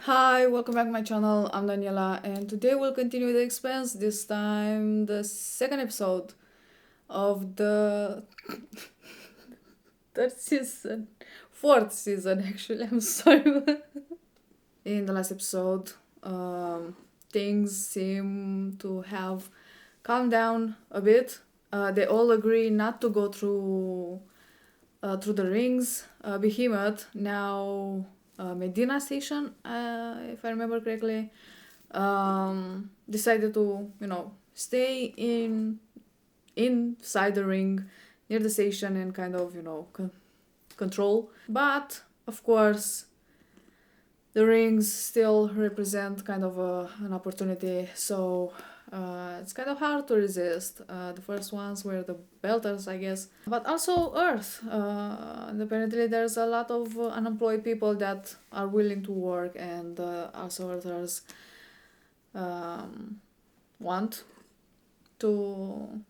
Hi, welcome back to my channel. I'm Daniela, and today we'll continue the Expanse. This time, the second episode of the third season, fourth season. Actually, I'm sorry. In the last episode, things seem to have calmed down a bit. They all agree not to go through the rings. Behemoth now Medina Station, if I remember correctly, decided to stay inside the ring near the station and kind of control. But of course, the rings still represent kind of an opportunity, so it's kind of hard to resist. The first ones were the Belters, I guess, but also Earth. And apparently, there's a lot of unemployed people that are willing to work, and also Earthers want to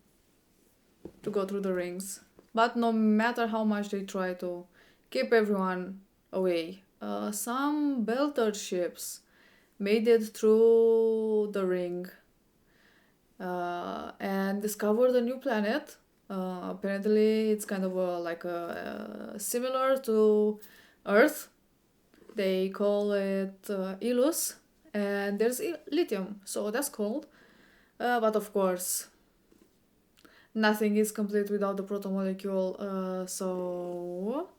go through the rings. But no matter how much they try to keep everyone away, some Belter ships made it through the ring and discovered a new planet. Apparently, it's kind of similar to Earth. They call it Ilus, and there's lithium, so that's cool. But of course, nothing is complete without the protomolecule. So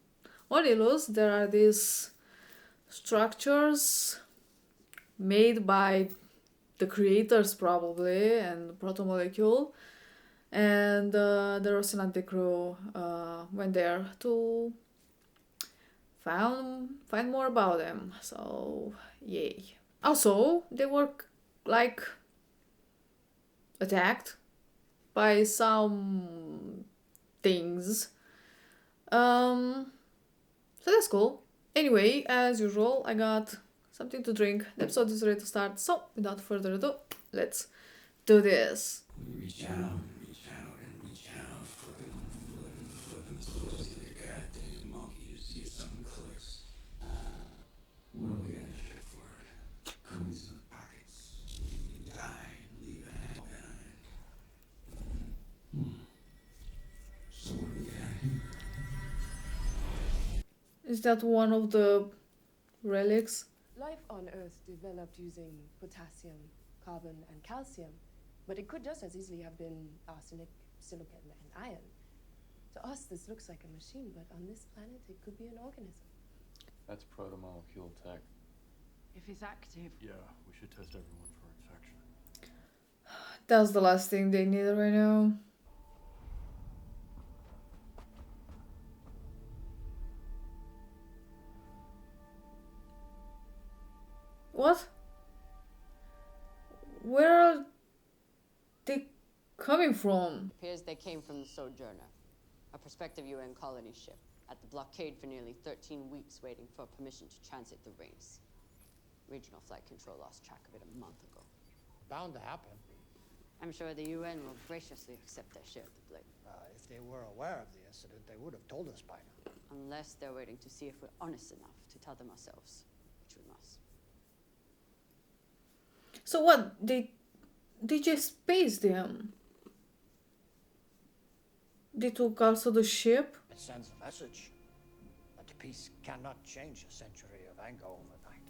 on Ilus, there are these structures made by the creators probably and protomolecule, and the Rocinante crew went there to find more about them. So yay. Also, they were like attacked by some things. So that's cool. Anyway, as usual, I got something to drink. The episode is ready to start. So without further ado, let's do this. Reach out, and reach out, flipping the source of your goddamn monkey. You see something clicks. What do we got to shit for it? Coins in the pockets. You die, leave it behind. So what do we got here? Is that one of the relics? Life on Earth developed using potassium, carbon, and calcium, but it could just as easily have been arsenic, silicon, and iron. To us, this looks like a machine, but on this planet, it could be an organism. That's protomolecule tech. If it's active. Yeah, we should test everyone for infection. That's the last thing they need right now. What? Where are they coming from? Appears they came from the Sojourner, a prospective UN colony ship, at the blockade for nearly 13 weeks waiting for permission to transit the rings. Regional Flight Control lost track of it a month ago. Bound to happen. I'm sure the UN will graciously accept their share of the blame. If they were aware of the incident, they would have told us by now. Unless they're waiting to see if we're honest enough to tell them ourselves, which we must. So what? They just spaced them. They took also the ship. It sends a message. But the peace cannot change a century of anger overnight.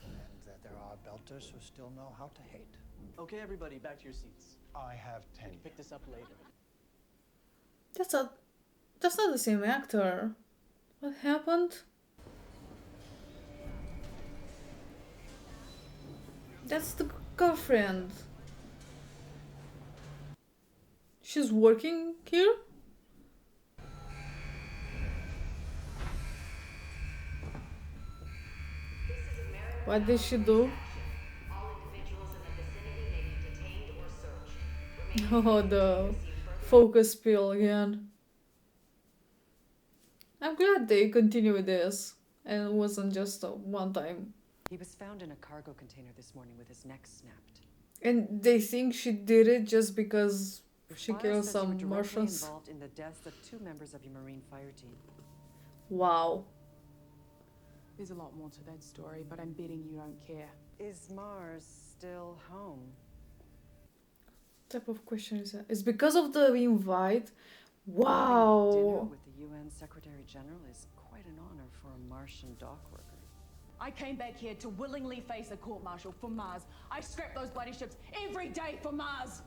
And that there are Belters who still know how to hate. Okay, everybody, back to your seats. I have We 10. can pick this up later. That's not the same actor. What happened? That's the girlfriend. She's working here? What did she do? Oh, the focus pill again. I'm glad they continue with this and it wasn't just a one time. He was found in a cargo container this morning with his neck snapped. And they think she did it just because The she file killed says you were some directly Martians. involved in the deaths of 2 members of your Marine fire team. Wow. There's a lot more to that story, but I'm betting you don't care. Is Mars still home? What type of question is that? It's because of the invite. Dinner Wow. with the UN Secretary General is quite an honor for a Martian dock worker. I came back here to willingly face a court-martial for Mars. I scrap those bloody ships every day for Mars.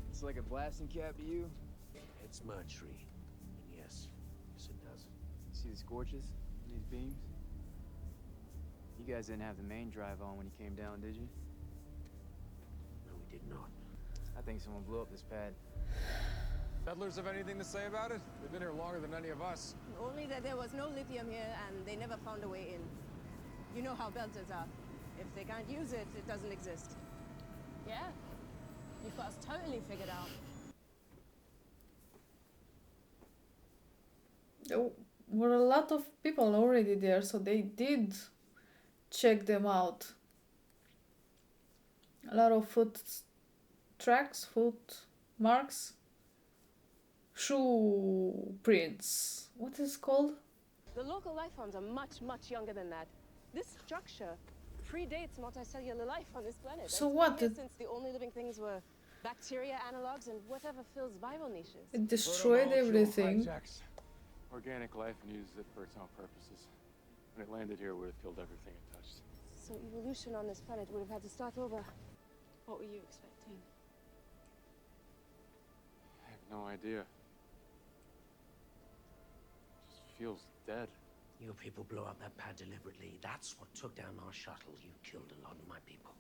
It's like a blasting cap to you. It's Mercury. And yes, it does. See the scorches? These beams? You guys didn't have the main drive on when you came down, did you? No, we did not. I think someone blew up this pad. Settlers have anything to say about it? They've been here longer than any of us. Only that there was no lithium here and they never found a way in. You know how belters are. If they can't use it, it doesn't exist. Yeah. You first totally figured out. There were a lot of people already there, so they did check them out. A lot of foot tracks, foot marks, shoe prints. What is it called? The local life forms are much, much younger than that. This structure predates multicellular life on this planet. So It's what? been here since the only living things were bacteria analogs and whatever fills viral niches. It destroyed everything. Organic life and used it for its own purposes. When it landed here, it would have killed everything it touched. So evolution on this planet would have had to start over. What were you expecting? I have no idea. It just feels dead. You people blew up that pad deliberately. That's what took down our shuttle. You killed a lot of my people.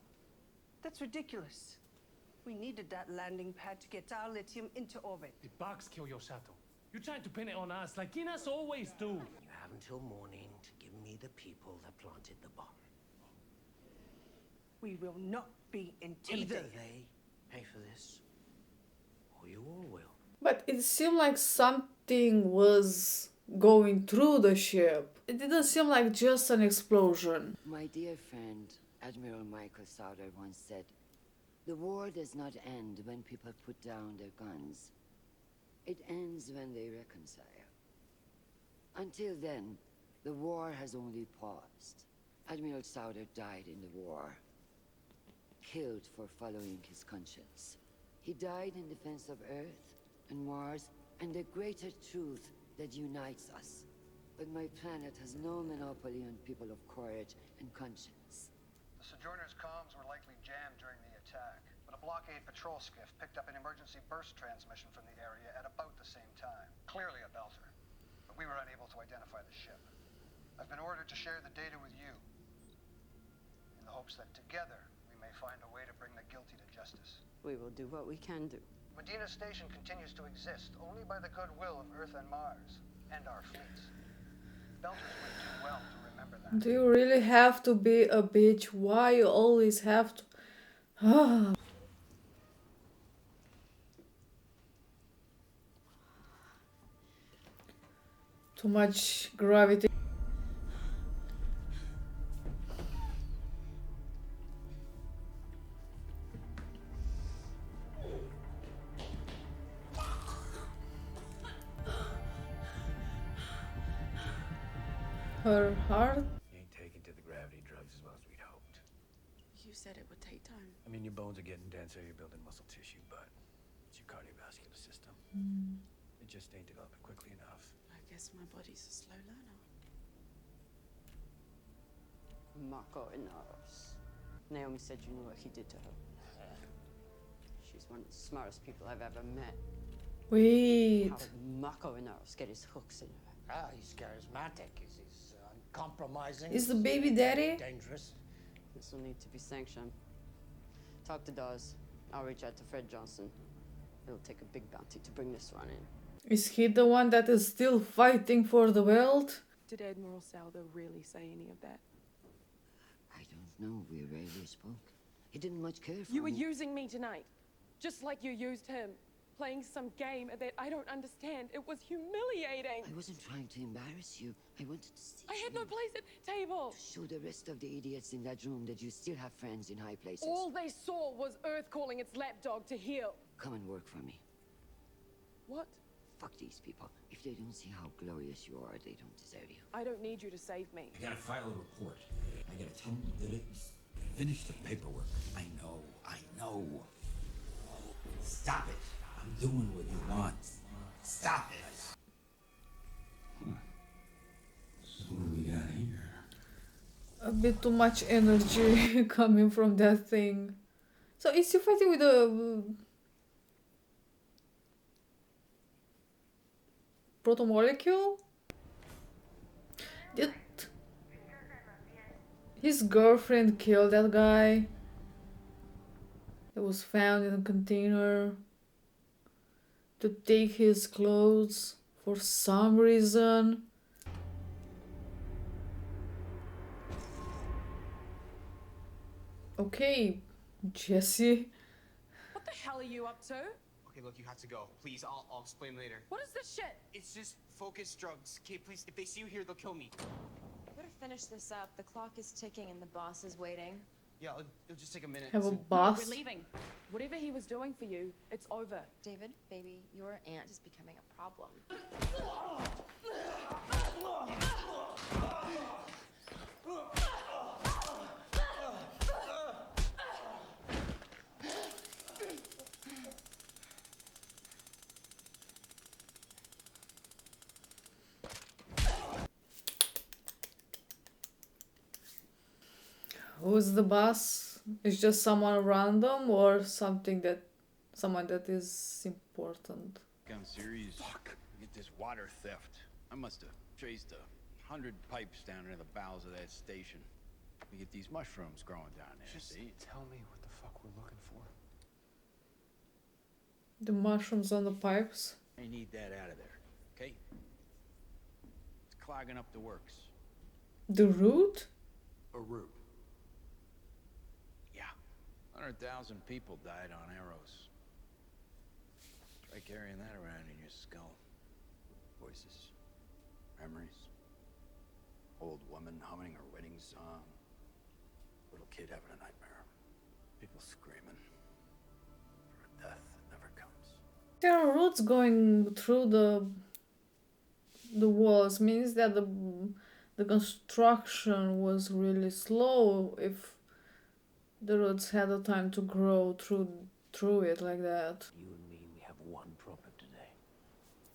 That's ridiculous. We needed that landing pad to get our lithium into orbit. The bugs kill your shuttle. You're trying to pin it on us like Guinness always do. You have until morning to give me the people that planted the bomb. We will not be Either intimidated. they pay for this, or you all will. But it seemed like something was going through the ship. It didn't seem like just an explosion. My dear friend, Admiral Michael Sauder once said, "The war does not end when people put down their guns. It ends when they reconcile. Until then, the war has only paused. Admiral Sauder died in the war, killed for following his conscience. He died in defense of Earth and Mars and the greater truth that unites us. But my planet has no monopoly on people of courage and conscience." The Sojourner's comms were likely jammed during the attack, but a blockade patrol skiff picked up an emergency burst transmission from the area at about the same time. Clearly a belter, but we were unable to identify the ship. I've been ordered to share the data with you, in the hopes that together we may find a way to bring the guilty to justice. We will do what we can do. Medina Station continues to exist only by the goodwill of Earth and Mars, and our fleets. Belters would do well to remember that. Do you really have to be a bitch? Why you always have to... Too much gravity. Her heart? You ain't taken to the gravity drugs as well as we'd hoped. You said it would take time. I mean, your bones are getting denser, you're building muscle tissue, but it's your cardiovascular system. It just ain't developing quickly enough. I guess my body's a slow learner. Mako Inaros. Naomi said you knew what he did to her. She's one of the smartest people I've ever met. Wait. How did Mako Inaros get his hooks in her? Ah, he's charismatic. He's uncompromising. Is the baby daddy? Dangerous. This will need to be sanctioned. Talk to Dawes. I'll reach out to Fred Johnson. It'll take a big bounty to bring this one in. Is he the one that is still fighting for the belt? Did Admiral Sauder really say any of that? I don't know. We rarely spoke. He didn't much care for You were me. using me tonight, just like you used him. Playing some game that I don't understand. It was humiliating. I wasn't trying to embarrass you. I wanted to see I had you. no place at the table. Show the rest of the idiots in that room that you still have friends in high places. All they saw was Earth calling its lapdog to heal. Come and work for me. What Fuck these people. If they don't see how glorious you are, they don't deserve you. I don't need you to save me. I gotta file a report. I gotta tell them that it's... Finish the paperwork. I know. Stop it. I'm doing what you want. Stop it. So what do we got here? A bit too much energy coming from that thing. So is he fighting with a proto-molecule? Did his girlfriend kill that guy that was found in a container to take his clothes for some reason? Okay, Jesse. What the hell are you up to? Okay, look, you have to go. Please, I'll explain later. What is this shit? It's just focus drugs. Okay, please, if they see you here, they'll kill me. Better finish this up. The clock is ticking and the boss is waiting. Yeah, it'll just take a minute. Have a No, boss? we're leaving. Whatever he was doing for you, it's over. David, baby, your aunt is becoming a problem. Who's the boss? Is just someone random or someone that is important? I'm serious. Fuck. Get this water theft. I must have traced 100 pipes down into the bowels of that station. We get these mushrooms growing down there. Just see? tell me what the fuck we're looking for. The mushrooms on the pipes? I need that out of there, okay? It's clogging up the works. The root? A root. Yeah. 100,000 people died on arrows. Try carrying that around in your skull. Voices. Memories. Old woman humming her wedding song. Little kid having a nightmare. People screaming. For a death that never comes. There are roots going through the walls. Means that the construction was really slow if the roots had the time to grow through it like that. You and me, we have one problem today.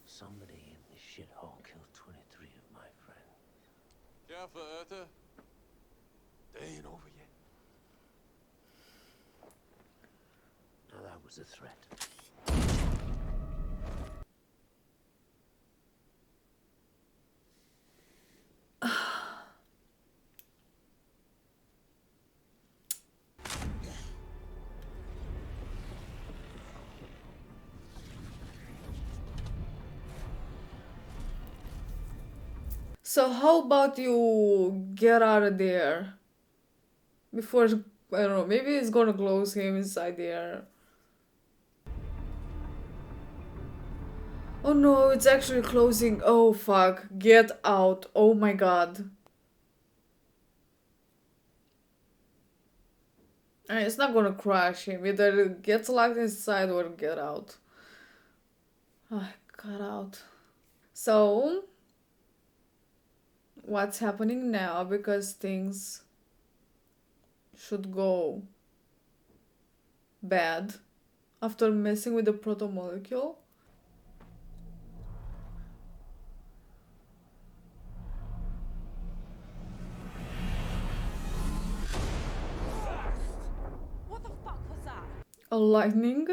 Somebody in this shithole killed 23 of my friends. Ja, verehrte. They ain't over yet. Now that was a threat. So how about you get out of there? Before, I don't know, maybe it's gonna close him inside there. Oh no, it's actually closing. Oh fuck, get out. Oh my god. And it's not gonna crash him. Either it gets locked inside or get out. Ah, got out. So, what's happening now? Because things should go bad after messing with the proto-molecule. What the fuck was that? A lightning?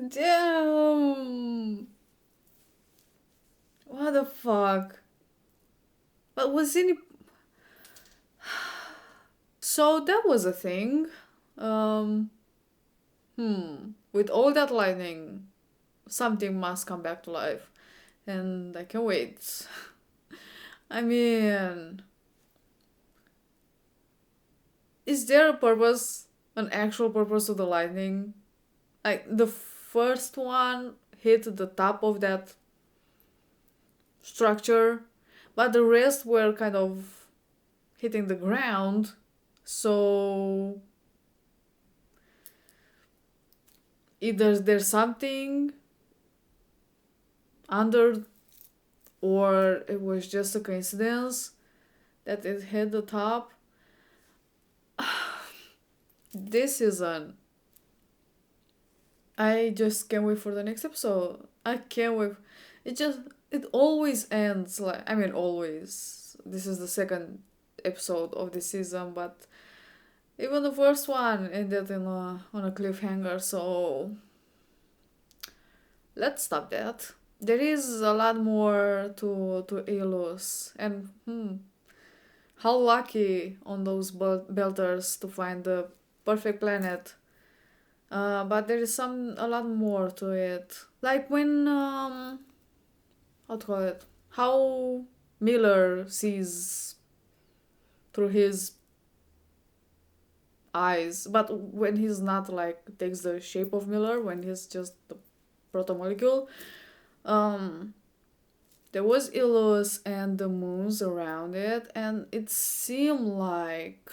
Damn. What the fuck? But was any... So that was a thing. With all that lightning something must come back to life, and I can wait. I mean, is there a purpose, an actual purpose to the lightning? Like, the first one hit the top of that structure, but the rest were kind of hitting the ground, so either there's something under, or it was just a coincidence that it hit the top. This season, I just can't wait for the next episode. I can't wait. It always ends like, I mean, always. This is the second episode of the season, but even the first one ended on a cliffhanger, so let's stop that. There is a lot more to Ilus, and how lucky on those belters to find the perfect planet. But there is a lot more to it. Like when how to call it? How Miller sees through his eyes, but when he's not like takes the shape of Miller, when he's just the protomolecule. There was Ilus and the moons around it, and it seemed like,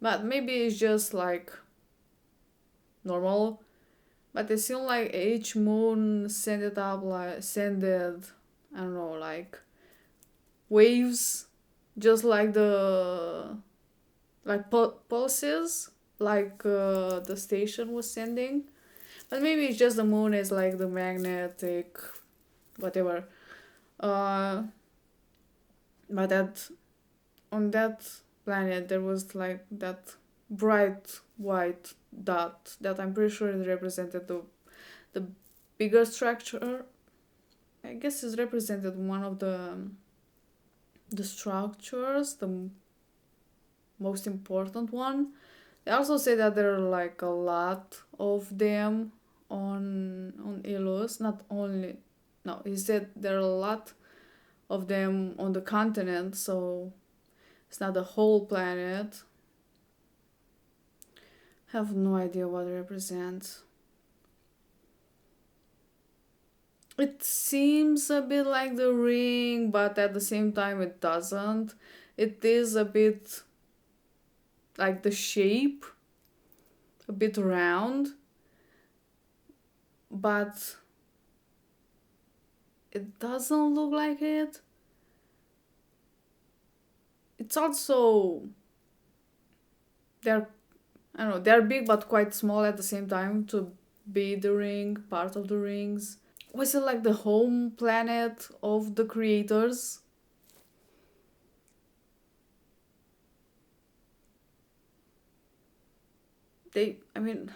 but maybe it's just like normal, but it seemed like each moon sended up like I don't know, like waves, just like the pulses, like the station was sending. But maybe it's just the moon is like the magnetic whatever. But that on that planet there was like that bright white dot that I'm pretty sure it represented the bigger structure. I guess it represented one of the structures, the most important one. They also say that there are like a lot of them on Ilus. Not only, no, he said there are a lot of them on the continent, so it's not the whole planet. I have no idea what it represents. It seems a bit like the ring, but at the same time it doesn't. It is a bit like the shape, a bit round, but it doesn't look like it. It's also, they're, I don't know, they're big but quite small at the same time to be the ring, part of the rings. Was it like the home planet of the creators? I mean,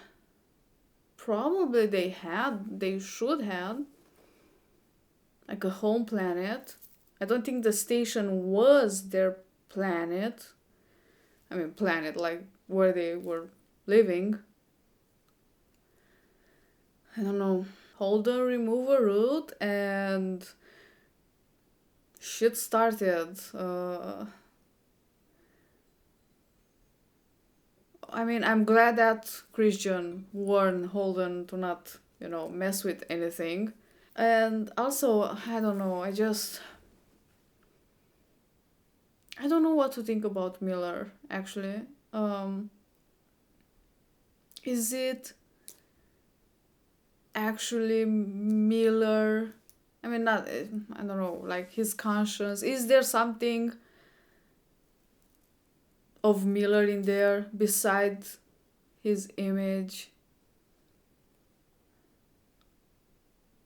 probably they should have like a home planet. I don't think the station was their planet. I mean, planet, like where they were living. I don't know. Hold the remover route and shit started. I mean, I'm glad that Christian warned Holden to not, mess with anything. And also, I don't know, I don't know what to think about Miller, actually. Is it actually Miller? I mean, not, I don't know, like his conscience. Is there something of Miller in there besides his image?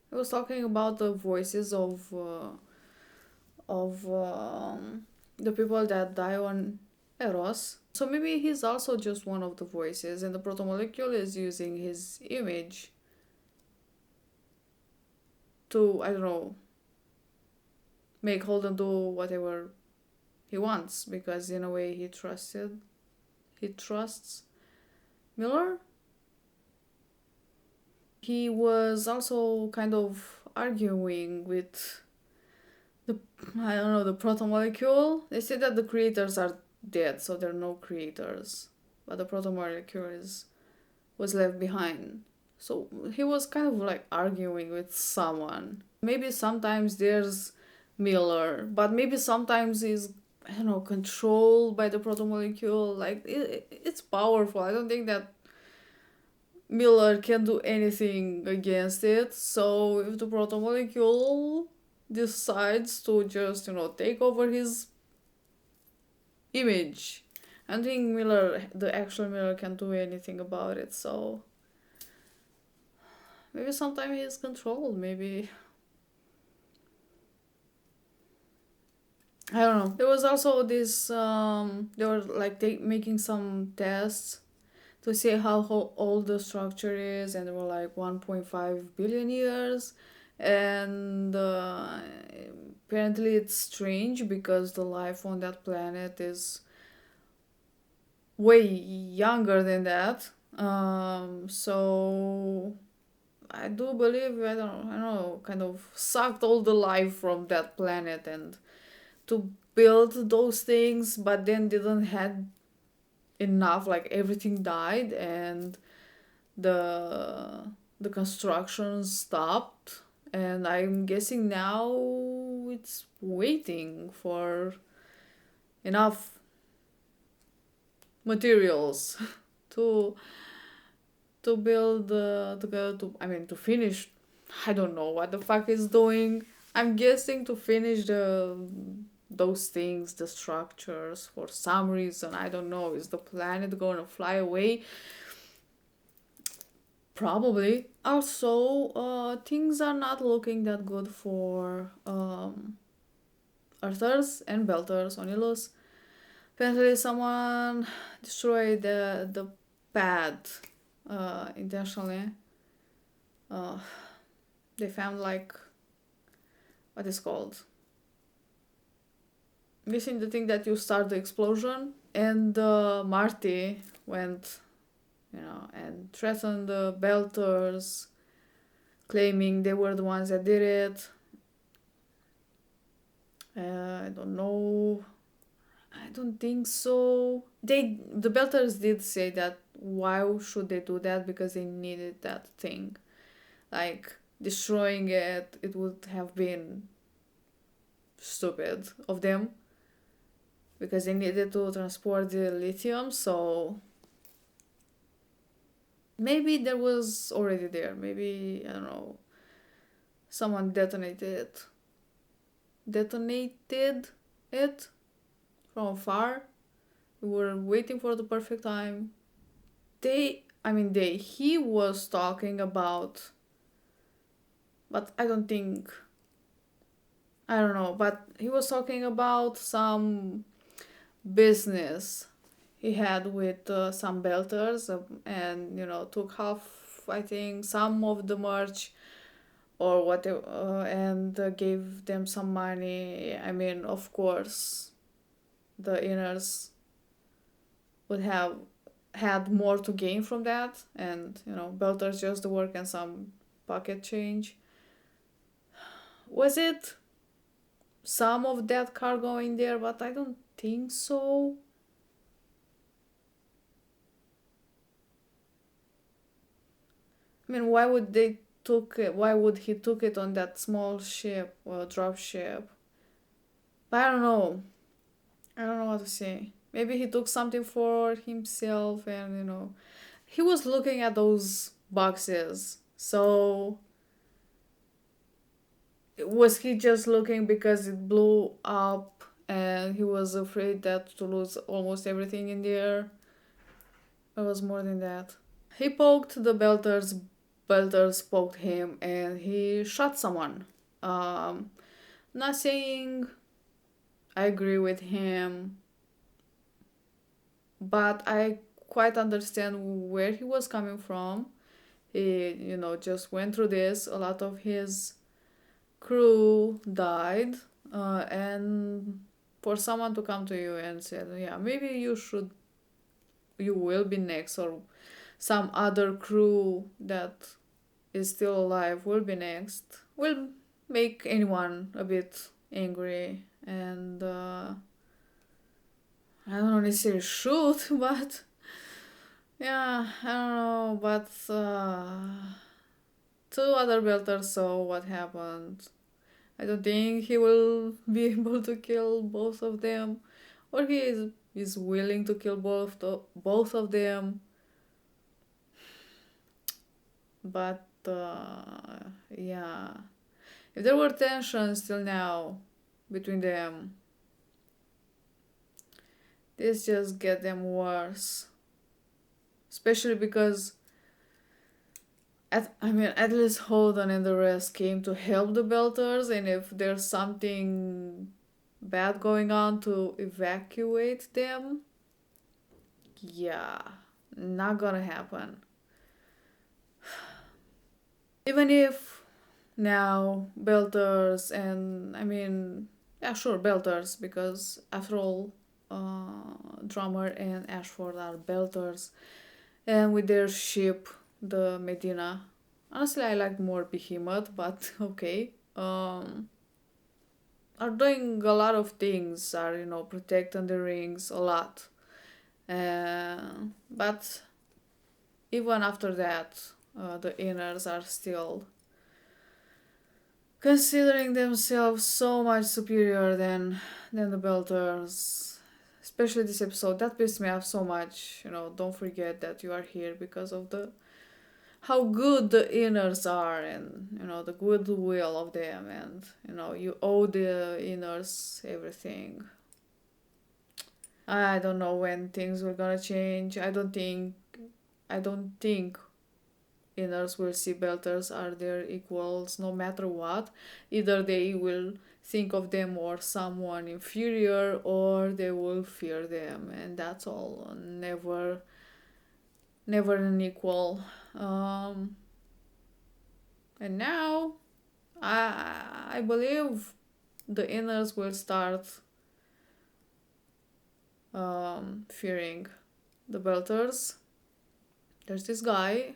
I was talking about the voices of the people that die on Eros. So maybe he's also just one of the voices, and the protomolecule is using his image to, I don't know, make Holden do whatever he wants, because in a way he trusts Miller. He was also kind of arguing with the, I don't know, the protomolecule. They say that the creators are dead, so there are no creators, but the protomolecule was left behind. So he was kind of like arguing with someone. Maybe sometimes there's Miller, but maybe sometimes he's, I don't know, controlled by the protomolecule. Like it's powerful. I don't think that Miller can do anything against it. So if the protomolecule decides to just, take over his image, I don't think Miller, the actual Miller, can do anything about it. So maybe sometimes he's controlled. Maybe, I don't know. There was also this. They were like making some tests to see how old the structure is, and they were like 1.5 billion years, and apparently it's strange because the life on that planet is way younger than that. So I do believe, I don't know, kind of sucked all the life from that planet and to build those things, but then didn't had enough, like everything died and the construction stopped, and I'm guessing now it's waiting for enough materials to build to go to, I mean, to finish. I don't know what the fuck is doing. I'm guessing to finish those things, the structures, for some reason. I don't know. Is the planet gonna fly away? Probably. Also, things are not looking that good for Earthers and Belters on Ilus. Apparently, someone destroyed the pad intentionally. They found like what is called, missing the thing that you start the explosion, and Marty went, and threatened the Belters, claiming they were the ones that did it. I don't know. I don't think so. The Belters did say that why should they do that, because they needed that thing. Like destroying it would have been stupid of them, because they needed to transport the lithium. So maybe there was already there. Maybe, I don't know, someone detonated it from afar. We were waiting for the perfect time. He was talking about, but I don't know, but he was talking about some business he had with some Belters, and, took half, I think, some of the merch or whatever, and gave them some money. I mean, of course, the inners would have had more to gain from that, and, Belters just the work and some pocket change. Was it some of that cargo in there? But I don't think so. I mean, why would he took it on that small ship or drop ship? But I don't know. I don't know what to say. Maybe he took something for himself, and, he was looking at those boxes. So was he just looking because it blew up and he was afraid that to lose almost everything in there? It was more than that. He poked the Belters poked him, and he shot someone. Not saying I agree with him, but I quite understand where he was coming from. He, just went through this. A lot of his crew died, and for someone to come to you and say, yeah, maybe you will be next, or some other crew that is still alive will be next will make anyone a bit angry, and I don't necessarily shoot, but yeah, I don't know, but two other belters saw what happened. I don't think he will be able to kill both of them, or he is willing to kill both of them. But yeah, if there were tensions till now between them, this just get them worse. Especially because at least Holden and the rest came to help the Belters, and if there's something bad going on, to evacuate them. Yeah, not gonna happen. Even if now Belters and yeah, sure, Belters, because after all, Drummer and Ashford are Belters, and with their ship, the Medina. Honestly, I like more Behemoth, but okay. Are doing a lot of things, are protecting the rings a lot. But even after that, the inners are still considering themselves so much superior than the Belters. Especially this episode, that pissed me off so much. Don't forget that you are here because of the how good the inners are, and the goodwill of them, and you owe the inners everything. I don't know when things were gonna change. I don't think inners will see Belters are their equals no matter what. Either they will think of them or someone inferior, or they will fear them, and that's all. Never an equal. And now I believe the inners will start fearing the Belters. There's this guy,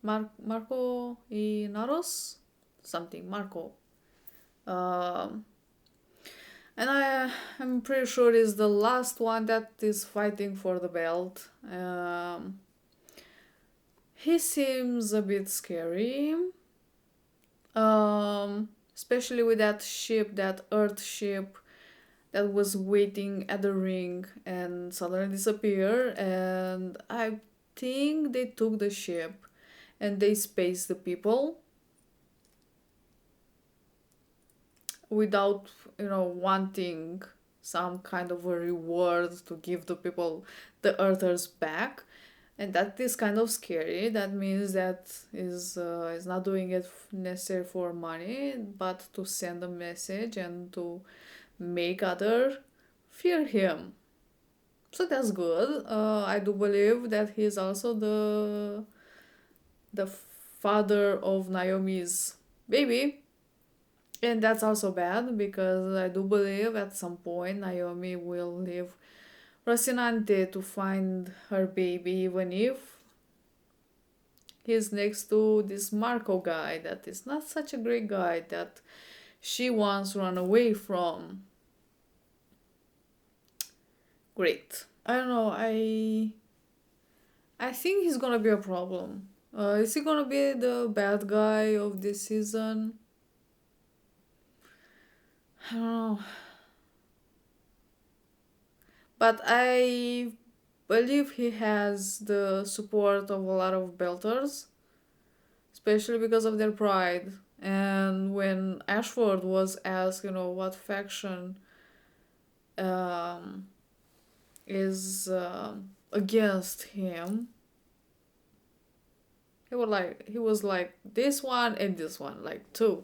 Marco Inaros? Something, Marco. And I'm pretty sure is the last one that is fighting for the belt. He seems a bit scary. Especially with that ship, that Earth ship that was waiting at the ring and suddenly disappeared. And I think they took the ship and they spaced the people without, wanting some kind of a reward to give the people, the Earthers, back. And that is kind of scary. That means that is not doing it necessarily for money, but to send a message and to make other fear him. So that's good. I do believe that he is also the father of Naomi's baby. And that's also bad, because I do believe at some point Naomi will leave Rocinante to find her baby, even if he's next to this Marco guy that is not such a great guy that she once ran away from. Great. I don't know, I think he's gonna be a problem. Is he gonna be the bad guy of this season? I don't know. But I believe he has the support of a lot of Belters, especially because of their pride. And when Ashford was asked, what faction is against him, he was like this one and this one, like two.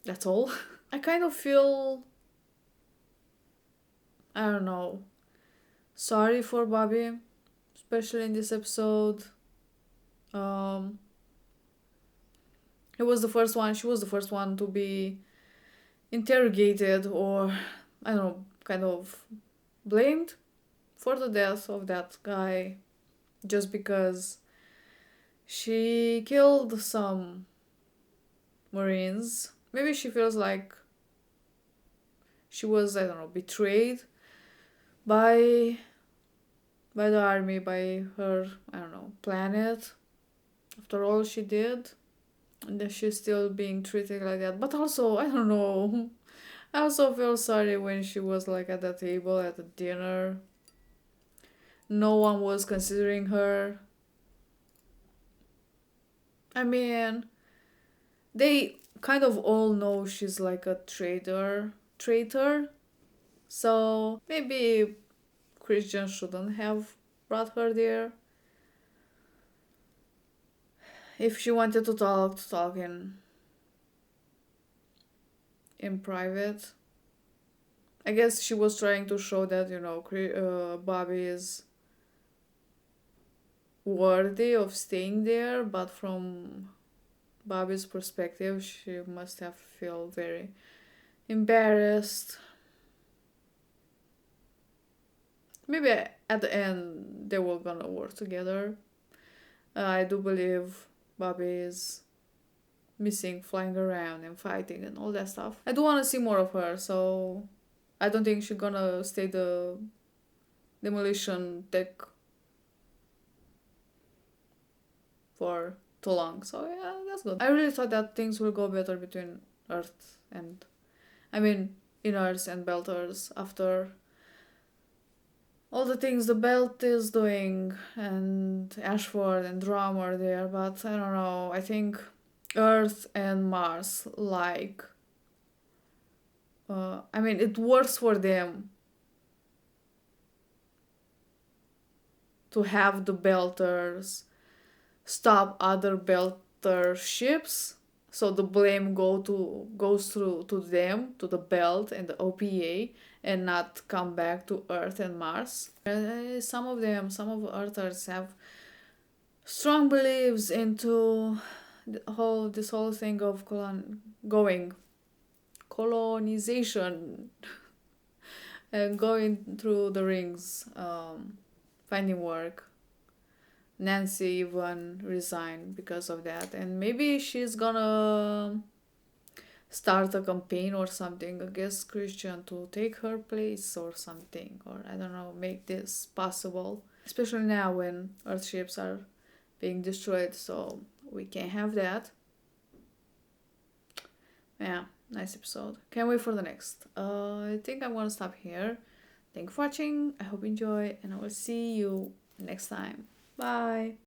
That's all. I kind of feel, I don't know, sorry for Bobby, especially in this episode. She was the first one to be interrogated, or I don't know, kind of blamed for the death of that guy, just because She killed some Marines. Maybe she feels like she was, I don't know, betrayed by the army, by her, I don't know, planet. After all she did, and then she's still being treated like that. But also, I don't know. I also feel sorry when she was like at the table at the dinner. No one was considering her. I mean, they kind of all know she's like a traitor. So maybe Christian shouldn't have brought her there. If she wanted to talk in private. I guess she was trying to show that, you know, Bobby is worthy of staying there, but from Bobby's perspective, she must have felt very embarrassed. Maybe at the end they were gonna work together. I do believe Bobby is missing flying around and fighting and all that stuff. I do want to see more of her, so I don't think she's gonna stay the demolition tech for too long. So yeah, that's good. I really thought that things will go better between Earth and, I mean, Inners and Belters after all the things the Belt is doing and Ashford and Drum are there, but I don't know. I think Earth and Mars, like, I mean, it works for them to have the Belters stop other Belter ships, so the blame goes through to them, to the Belt and the OPA, and not come back to Earth and Mars. Some of Earthers have strong beliefs into this whole thing of colonization and going through the rings, finding work. Nancy even resigned because of that, and maybe she's gonna start a campaign or something against Christian to take her place or something, or I don't know, make this possible. Especially now when Earthships are being destroyed, so we can't have that. Yeah, nice episode. Can't wait for the next. I think I'm gonna stop here. Thank you for watching. I hope you enjoy, and I will see you next time. Bye.